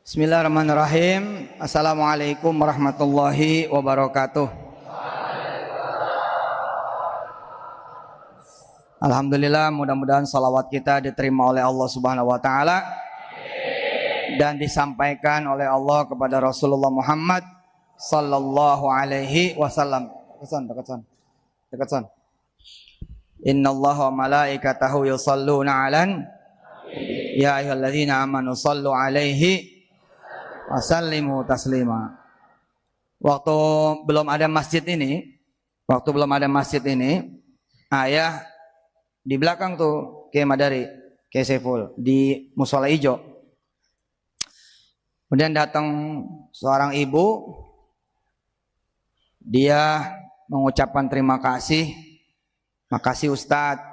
Bismillahirrahmanirrahim. Assalamualaikum warahmatullahi wabarakatuh. Alhamdulillah, mudah-mudahan salawat kita diterima oleh Allah Subhanahu wa taala dan disampaikan oleh Allah kepada Rasulullah Muhammad sallallahu alaihi wasallam. Dekat son. Innallaha wa malaikatahu yusholluna 'alan ya ayyuhalladzina amanu shallu 'alaihi wasallimu taslima. Waktu belum ada masjid ini, ayah di belakang tuh Kiai Madari, Kiai Saiful di Musola Ijo. Kemudian datang seorang ibu, dia mengucapkan terima kasih, makasih Ustadz,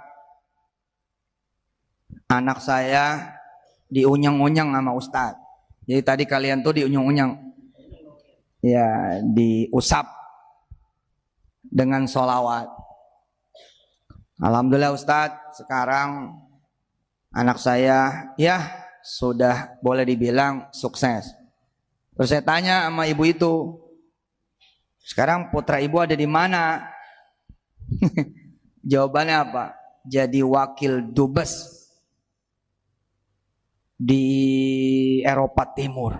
anak saya diunyang-unyang sama Ustadz. Jadi tadi kalian tuh diunyang-unyang, ya diusap dengan sholawat. Alhamdulillah Ustadz, sekarang anak saya ya sudah boleh dibilang sukses. Terus saya tanya sama ibu itu, sekarang putra ibu ada di mana? Jawabannya apa? Jadi wakil dubes di Eropa Timur.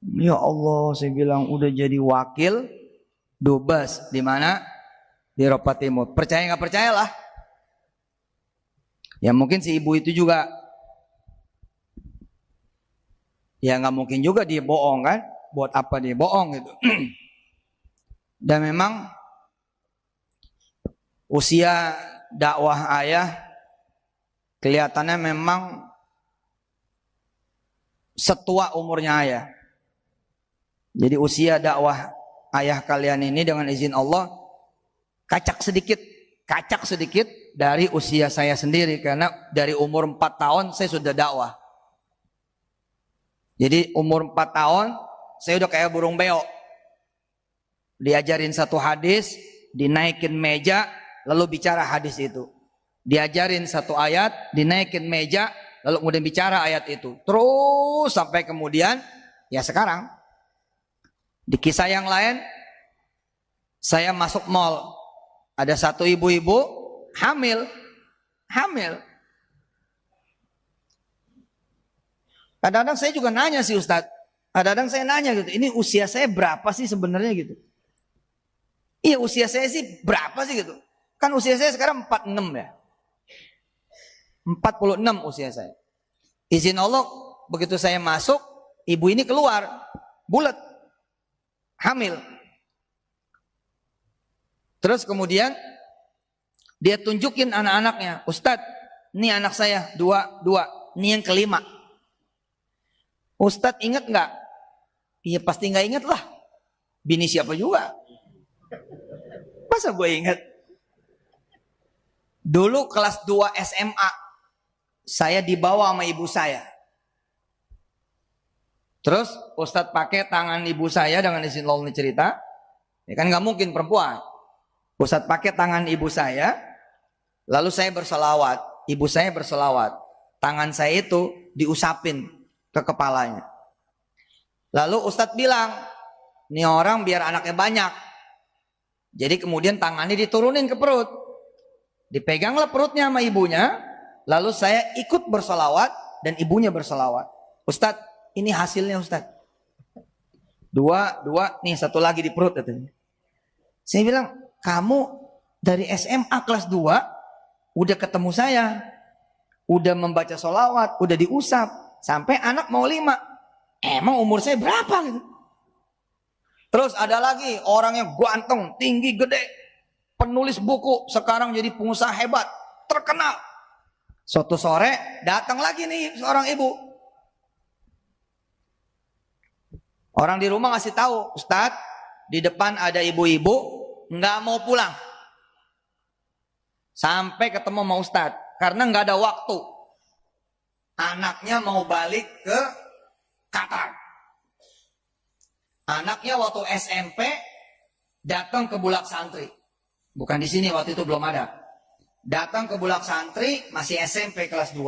Ya Allah, saya bilang udah jadi wakil dubes di mana? Di Eropa Timur. Percaya nggak percayalah. Ya mungkin si ibu itu juga, ya nggak mungkin juga dia bohong kan? Buat apa dia bohong gitu? Dan memang usia dakwah ayah kelihatannya memang setua umurnya ayah. Jadi usia dakwah ayah kalian ini dengan izin Allah kacak sedikit dari usia saya sendiri, karena dari umur 4 tahun saya sudah dakwah. Jadi umur 4 tahun saya udah kayak burung beo. Diajarin satu hadis, dinaikin meja, lalu bicara hadis itu. Diajarin satu ayat, dinaikin meja, lalu kemudian bicara ayat itu. Terus sampai kemudian, ya sekarang. Di kisah yang lain, saya masuk mall. Ada satu ibu-ibu hamil. Kadang-kadang saya juga nanya sih Ustadz. Kadang-kadang saya nanya gitu, ini usia saya berapa sih sebenarnya gitu. Iya usia saya sih berapa sih gitu. Kan usia saya sekarang 46 ya. 46 usia saya. Izin Allah, begitu saya masuk, ibu ini keluar, bulat, hamil. Terus kemudian dia tunjukin anak-anaknya, Ustadz, ini anak saya, dua, ini yang kelima. Ustadz ingat nggak? Iya pasti nggak ingat lah. Bini siapa juga? Masa gue ingat? Dulu kelas 2 SMA, saya dibawa sama ibu saya. Terus Ustadz pakai tangan ibu saya dengan izin Allah ini cerita. Ya kan nggak mungkin perempuan. Ustadz pakai tangan ibu saya, lalu saya berselawat. Ibu saya berselawat. Tangan saya itu diusapin ke kepalanya. Lalu Ustadz bilang, ini orang biar anaknya banyak. Jadi kemudian tangannya diturunin ke perut. Dipeganglah perutnya sama ibunya. Lalu saya ikut berselawat dan ibunya berselawat. Ustadz, ini hasilnya Ustadz. Dua, nih satu lagi di perut. Saya bilang, kamu dari SMA kelas 2 udah ketemu saya. Udah membaca selawat, udah diusap. Sampai anak mau 5. Emang umur saya berapa gitu? Terus ada lagi orang yang ganteng, tinggi, gede. Penulis buku, sekarang jadi pengusaha hebat, terkenal. Suatu sore datang lagi nih seorang ibu. Orang di rumah ngasih tahu, Ustadz, di depan ada ibu-ibu nggak mau pulang sampai ketemu sama Ustadz karena nggak ada waktu. Anaknya mau balik ke Qatar. Anaknya waktu SMP datang ke Bulak Santri. Bukan di sini, waktu itu belum ada. Datang ke Bulak Santri, masih SMP kelas 2.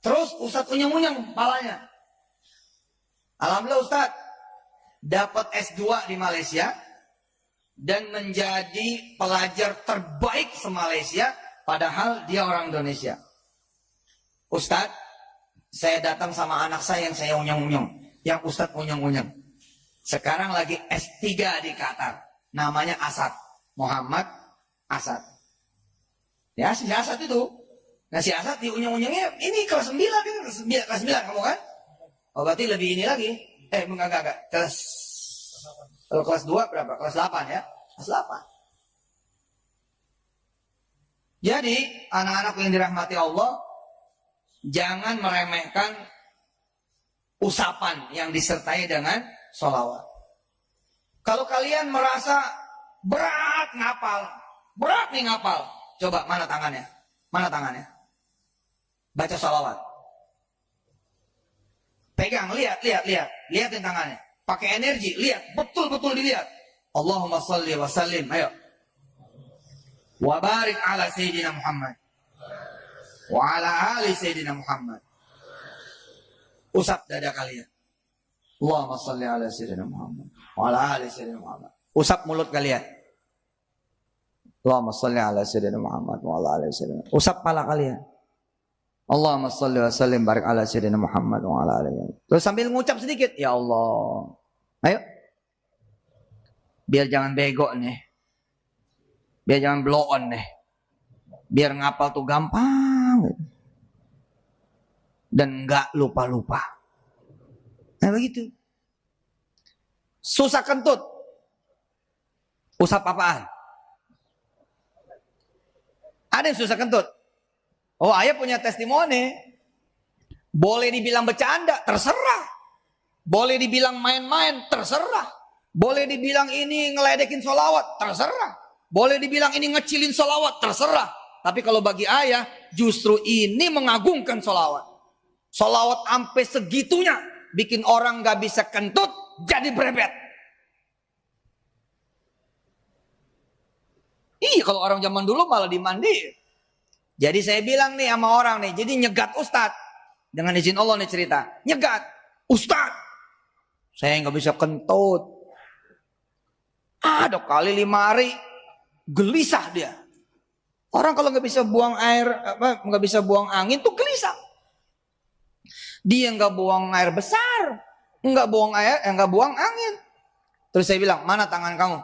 Terus Ustadz unyeng-unyeng kepalanya. Alhamdulillah Ustaz, dapat S2 di Malaysia dan menjadi pelajar terbaik se-Malaysia, padahal dia orang Indonesia. Ustaz, saya datang sama anak saya yang saya unyang-unyang, yang Ustaz unyang-unyang. Sekarang lagi S3 di Qatar, namanya Asad, Muhammad Asad. Ya, si Asad itu. Nah, si Asad di unyang-unyangnya, ini kelas 9 kan? Kelas 9 kamu kan? Oh, berarti lebih ini lagi. Enggak. Kalau kelas 2 berapa? Kelas 8 ya? Kelas 8. Jadi, anak-anak yang dirahmati Allah, jangan meremehkan usapan yang disertai dengan sholawat. Kalau kalian merasa berat nih ngapal, coba mana tangannya? Mana tangannya? Baca sholawat. Pegang, lihatin tangannya. Pakai energi, lihat, betul-betul dilihat. Allahumma salli wa sallim, ayo. Wa barik ala Sayyidina Muhammad. Wa ala ali Sayyidina Muhammad. Usap dada kalian. Allahumma salli ala Sayyidina Muhammad. Wa ala ali Sayyidina Muhammad. Usap mulut kalian. Allahumma salli ala Sayyidina Muhammad. Wa ala ali Sayyidina Muhammad. Usap pala kalian. Allahumma salli wa sallim barik ala Sayyidina Muhammad wa ala alihi. Terus sambil ngucap sedikit, ya Allah. Ayo. Biar jangan bego nih. Biar jangan blow on nih. Biar ngapal tuh gampang. Dan enggak lupa-lupa. Nah begitu. Susah kentut. Usap apaan? Ada yang susah kentut? Oh, ayah punya testimoni. Boleh dibilang bercanda, terserah. Boleh dibilang main-main, terserah. Boleh dibilang ini ngeledekin sholawat, terserah. Boleh dibilang ini ngecilin sholawat, terserah. Tapi kalau bagi ayah, justru ini mengagungkan sholawat. Sholawat sampai segitunya, bikin orang gak bisa kentut, jadi berebet. Iya, kalau orang zaman dulu malah dimandi. Jadi saya bilang nih sama orang nih, jadi nyegat Ustadz. Dengan izin Allah nih cerita. Nyegat, Ustadz, saya nggak bisa kentut. Ada kali 5 hari, gelisah dia. Orang kalau nggak bisa buang air, nggak bisa buang angin tuh gelisah. Dia nggak buang air besar, nggak buang angin. Terus saya bilang, mana tangan kamu?